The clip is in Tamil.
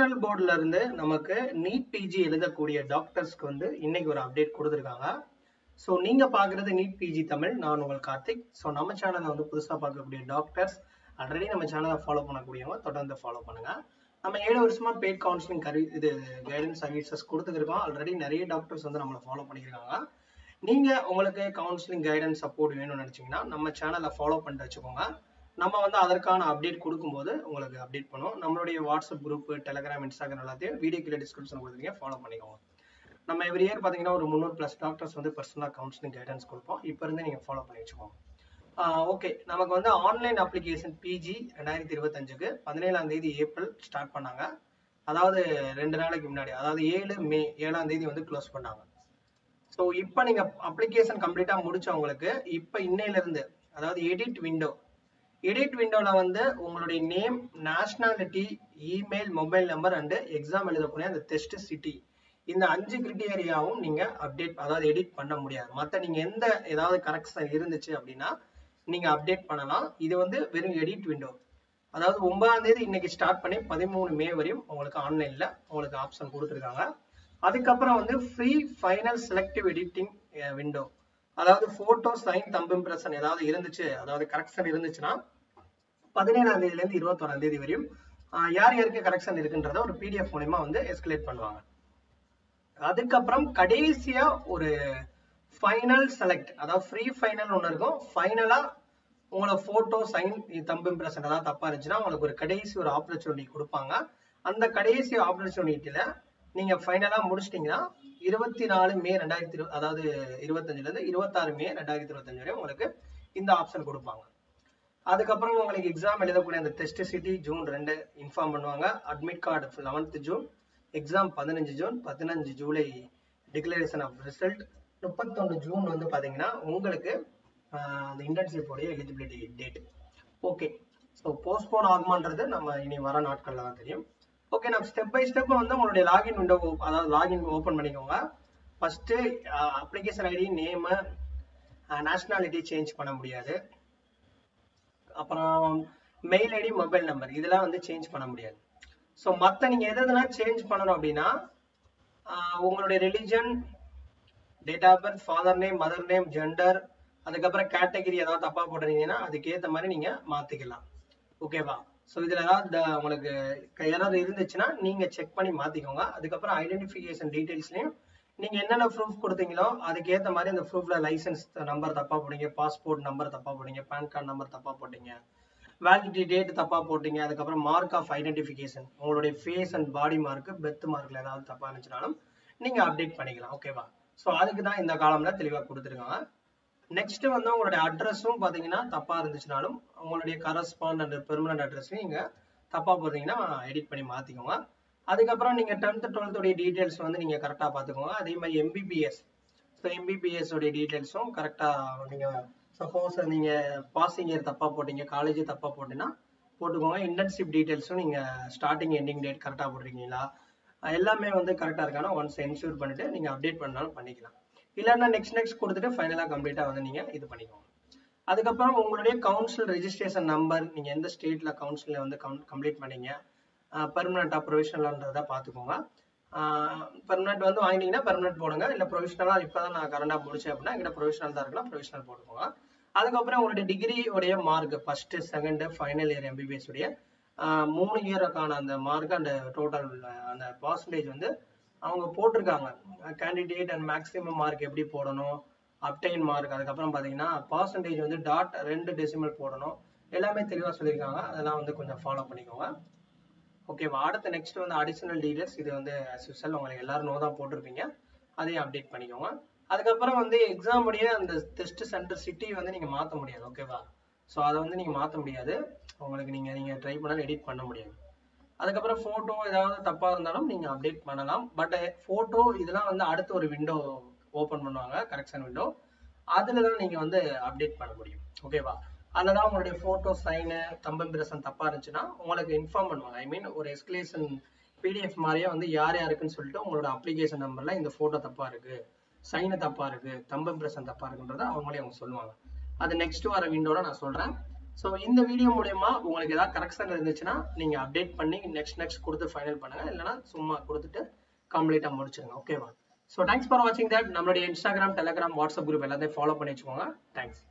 நேஷனல் போர்டுல இருந்து நமக்கு நீட் பிஜி எழுதக்கூடிய டாக்டர்ஸ்க்கு வந்து இன்னைக்கு ஒரு அப்டேட் கொடுத்துருக்காங்க. ஸோ நீங்க பாக்குறது நீட் பிஜி தமிழ். நான் உங்கள் கார்த்திக். ஸோ நம்ம சேனலை வந்து புதுசா பார்க்கக்கூடிய டாக்டர்ஸ் ஆல்ரெடி நம்ம சேனலை ஃபாலோ பண்ணக்கூடியவங்க தொடர்ந்து ஃபாலோ பண்ணுங்க. நம்ம 7 வருஷமா பெய்ட் கவுன்சிலிங் இது கைடன்ஸ் சர்வீசஸ் கொடுத்துருக்கோம். ஆல்ரெடி நிறைய டாக்டர்ஸ் வந்து நம்மளை ஃபாலோ பண்ணியிருக்காங்க. நீங்க உங்களுக்கு கவுன்சிலிங் கைடன்ஸ் சப்போர்ட் வேணும்னு நினைச்சீங்கன்னா நம்ம சேனலை ஃபாலோ பண்ணிட்டு வச்சுக்கோங்க. நம்ம வந்து அதற்கான அப்டேட் கொடுக்கும்போது உங்களுக்கு அப்டேட் பண்ணுவோம். நம்மளுடைய வாட்ஸ்அப் குரூப், டெலிகிராம், இன்ஸ்டாகிராம் எல்லாத்தையும் வீடியோ கீழே டிஸ்கிரிப்ஷன் கொடுத்துருக்கீங்க, ஃபாலோ பண்ணிக்கோங்க. நம்ம எவ்ரி இயர் பார்த்தீங்கன்னா ஒரு 300+ டாக்டர்ஸ் வந்து பர்சனலாக கவுன்சிலிங் கைடன்ஸ் கொடுப்போம். இப்போ இருந்து நீங்கள் ஃபாலோ பண்ணி வச்சுக்கோங்க. ஓகே, நமக்கு வந்து ஆன்லைன் அப்ளிகேஷன் பிஜி 2025க்கு 17ஆம் தேதி ஏப்ரல் ஸ்டார்ட் பண்ணாங்க. அதாவது 2 நாளைக்கு முன்னாடி, அதாவது 7 மே 7ஆம் தேதி வந்து க்ளோஸ் பண்ணாங்க. ஸோ இப்போ நீங்கள் அப்ளிகேஷன் கம்ப்ளீட்டாக முடிச்சவங்களுக்கு இப்போ இன்னையிலிருந்து, அதாவது எடிட் விண்டோவில் வந்து உங்களுடைய name, nationality, email, mobile number and exam எழுதக்கூடிய அந்த டெஸ்ட் சிட்டி, இந்த 5 கிரிட்டீரியாவும் நீங்கள் அதாவது எடிட் பண்ண முடியாது. மற்ற நீங்கள் ஏதாவது கரெக்ஷன் இருந்துச்சு அப்படின்னா நீங்கள் அப்டேட் பண்ணலாம். இது வந்து வெறும் எடிட் விண்டோ. அதாவது 9ஆம் தேதி இன்னைக்கு ஸ்டார்ட் பண்ணி 13 மே வரையும் உங்களுக்கு ஆன்லைனில் உங்களுக்கு ஆப்ஷன் கொடுத்துருக்காங்க. அதுக்கப்புறம் வந்து free final selective editing window, அதாவது போட்டோ, சைன், தம்ப் இம்ப்ரெஷன் ஏதாவது இருந்துச்சு, அதாவது கரெக்ஷன் இருந்துச்சுன்னா 17ஆம் தேதியிலேருந்து 21ஆம் தேதி வரையும் யார் யாருக்கு கரெக்ஷன் இருக்குன்றத ஒரு பிடிஎஃப் மூலமா வந்து எஸ்கலேட் பண்ணுவாங்க. அதுக்கப்புறம் கடைசியா ஒரு ஃபைனல் செலக்ட், அதாவது ஃப்ரீ ஃபைனல் ஒன்று இருக்கும். ஃபைனலா உங்களோட போட்டோ, சைன், தம்ப் இம்ப்ரெஷன் ஏதாவது தப்பா இருந்துச்சுன்னா உங்களுக்கு ஒரு கடைசி ஒரு ஆப்பர்ச்சுனிட்டி கொடுப்பாங்க. அந்த கடைசி ஆப்பர்ச்சுனிட்டியில நீங்க ஃபைனலா முடிச்சிட்டீங்கன்னா 24 மே 2020, அதாவது 25ல இருந்து 26 மே 2025 வரை உங்களுக்கு இந்த ஆப்ஷன் கொடுப்பாங்க. அதுக்கப்புறம் உங்களுக்கு எக்ஸாம் எழுதக்கூடிய அந்த டெஸ்ட் சிட்டி ஜூன் 2 இன்ஃபார்ம் பண்ணுவாங்க. Admit card 11th June, exam 15 June, 15 July declaration of result, 31 June வந்து பாத்தீங்கன்னா உங்களுக்கு அந்த இன்டர்ன்ஷிப் உடைய eligibility date. Okay, so postpone ஆகுமான்றது நம்ம இனி வர நாட்கள்ல தான் தெரியும். ஓகே, நம்ம ஸ்டெப் பை ஸ்டெப் வந்து உங்களுடைய லாகின் விண்டோ, அதாவது லாகின் ஓப்பன் பண்ணிக்கோங்க. First application ID, name, nationality change பண்ண முடியாது. அப்புறம் மெயில் ஐடி, மொபைல் நம்பர் இதெல்லாம் வந்து சேஞ்ச் பண்ண முடியாது. ஸோ மற்ற நீங்க எதெல்லாம் சேஞ்ச் பண்ணணும் அப்படின்னா உங்களுடைய religion, date of birth, father name, mother name, gender, அதுக்கப்புறம் கேட்டகரி ஏதாவது தப்பா போட்டிருந்தீங்கன்னா அதுக்கேற்ற மாதிரி நீங்க மாத்திக்கலாம். ஓகேவா? ஸோ இதுல ஏதாவது உங்களுக்கு யாராவது இருந்துச்சுன்னா நீங்க செக் பண்ணி மாத்திக்கோங்க. அதுக்கப்புறம் ஐடென்டிஃபிகேஷன் டீடைல்ஸ்லயும் நீங்க என்னென்ன ப்ரூஃப் கொடுத்தீங்களோ அதுக்கேற்ற மாதிரி அந்த ப்ரூஃப்ல லைசன்ஸ் நம்பர் தப்பா போட்டீங்க, பாஸ்போர்ட் நம்பர் தப்பா போட்டீங்க, பேன் கார்டு நம்பர் தப்பா போட்டீங்க, வேலிடிட்டி டேட் தப்பா போட்டீங்க, அதுக்கப்புறம் மார்க் ஆஃப் ஐடென்டிஃபிகேஷன் உங்களுடைய face and body mark, birth மார்க்ல ஏதாவது தப்பா இருந்துச்சுனாலும் நீங்க அப்டேட் பண்ணிக்கலாம். ஓகேவா? ஸோ அதுக்கு தான் இந்த காலம்ல தெளிவாக கொடுத்துருக்காங்க. நெக்ஸ்ட் வந்து உங்களுடைய அட்ரஸும் பாத்தீங்கன்னா தப்பா இருந்துச்சுனாலும் உங்களுடைய கரஸ்பாண்ட் பெர்மனன்ட் அட்ரஸையும் நீங்க தப்பா போட்டீங்கன்னா எடிட் பண்ணி மாத்திக்கோங்க. அதுக்கப்புறம் நீங்க 10th 12th உடைய டீடைல்ஸ் வந்து நீங்க கரெக்டா பாத்துக்கோங்க. அதே மாதிரி எம்பிபிஎஸ், ஸோ எம்பிபிஎஸ் உடைய டீடைல்ஸும் கரெக்டா நீங்க, சப்போஸ் நீங்க பாசிங் இயர் தப்பா போட்டீங்க, காலேஜ் தப்பா போட்டீங்கன்னா போட்டுக்கோங்க. இன்டர்ன்ஷிப் டீடைல்ஸும் நீங்க ஸ்டார்டிங் எண்டிங் டேட் கரெக்டா போட்டிருக்கீங்களா, எல்லாமே வந்து கரெக்டா இருக்கானா ஒன்ஸ் என்ஷூர் பண்ணிட்டு நீங்க அப்டேட் பண்ணாலும் பண்ணிக்கலாம். இல்லைன்னா நெக்ஸ்ட் கொடுத்துட்டு ஃபைனலா கம்ப்ளீட்டா வந்து நீங்க இது பண்ணிக்கோங்க. அதுக்கப்புறம் உங்களுடைய கவுன்சில் ரெஜிஸ்ட்ரேஷன் நம்பர், நீங்க எந்த ஸ்டேட்ல கவுன்சில வந்து கம்ப்ளீட் பண்ணீங்க, பெர்மனண்டா ப்ரொவிஷனலான்றத பாத்துக்கோங்க. பெர்மனன்ட் வந்து வாங்கினீங்கன்னா பெர்மனன்ட் போடுங்க. இல்ல ப்ரொவிஷனலா இப்பதான் நான் கரண்டா முடிச்சேன் அப்படின்னா எங்கிட்ட ப்ரொவிஷனல் தான் இருக்கலாம், ப்ரொவிஷனல் போட்டுக்கோங்க. அதுக்கப்புறம் உங்களுடைய டிகிரி உடைய mark, first, second, final year MBBS உடைய 3 இயருக்கான அந்த மார்க் அண்ட் டோட்டல் அந்த பர்சன்டேஜ் வந்து அவங்க போட்டிருக்காங்க. கேண்டிடேட் அண்ட் மேக்ஸிமம் மார்க் எப்படி போடணும், அப்டைன் மார்க், அதுக்கப்புறம் பார்த்தீங்கன்னா பர்சன்டேஜ் வந்து டாட் 2 டெசிமல் போடணும், எல்லாமே தெளிவாக சொல்லியிருக்காங்க. அதெல்லாம் வந்து கொஞ்சம் ஃபாலோ பண்ணிக்கோங்க. ஓகேவா? அடுத்து நெக்ஸ்ட் வந்து அடிஷனல் டீடைல்ஸ், இது வந்து ஆஸ் யூசுவல் உங்களுக்கு எல்லாரும் நோ தான் போட்டிருப்பீங்க, அதையும் அப்டேட் பண்ணிக்கோங்க. அதுக்கப்புறம் வந்து எக்ஸாம் உடைய அந்த டெஸ்ட் சென்டர் சிட்டி வந்து நீங்க மாற்ற முடியாது. ஓகேவா? ஸோ அதை வந்து நீங்க மாற்ற முடியாது. உங்களுக்கு நீங்க ட்ரை பண்ணாலும் எடிட் பண்ண முடியாது. அதுக்கப்புறம் போட்டோ ஏதாவது தப்பா இருந்தாலும் நீங்க அப்டேட் பண்ணலாம். பட் போட்டோ இதெல்லாம் வந்து அடுத்த ஒரு விண்டோ ஓபன் பண்ணுவாங்க, கரெக்ஷன் விண்டோ, அதுல தான் நீங்க வந்து அப்டேட் பண்ண முடியும். ஓகேவா? அதுலதான் உங்களுடைய போட்டோ, சைனு, தம்ப் இம்ப்ரெஷன் தப்பா இருந்துச்சுன்னா உங்களுக்கு இன்ஃபார்ம் பண்ணுவாங்க. ஐ மீன் ஒரு எஸ்கலேஷன் பிடிஎஃப் மாதிரியே வந்து யார் யாருக்குன்னு சொல்லிட்டு உங்களோட அப்ளிகேஷன் நம்பர்ல இந்த போட்டோ தப்பா இருக்கு, சைனு தப்பா இருக்கு, தம்ப் இம்ப்ரெஷன் தப்பா இருக்குன்றத அவங்க சொல்லுவாங்க. அது நெக்ஸ்ட் வர விண்டோல நான் சொல்றேன். ஸோ இந்த வீடியோ மூலயமா உங்களுக்கு ஏதாவது கரெக்ஷன் இருந்துச்சுன்னா நீங்க அப்டேட் பண்ணி நெக்ஸ்ட் கொடுத்து ஃபைனல் பண்ணுங்க, இல்லைன்னா சும்மா கொடுத்துட்டு கம்ப்ளீட்டா முடிச்சுங்க. ஓகேவா? ஸோ தேங்க்ஸ் ஃபார் வாட்சிங் தட். நம்மளுடைய இன்ஸ்டாகிராம், டெலிகிராம், வாட்ஸ்அப் குரூப் எல்லாத்தையும் ஃபாலோ பண்ணி வச்சுக்கோங்க. தேங்க்ஸ்.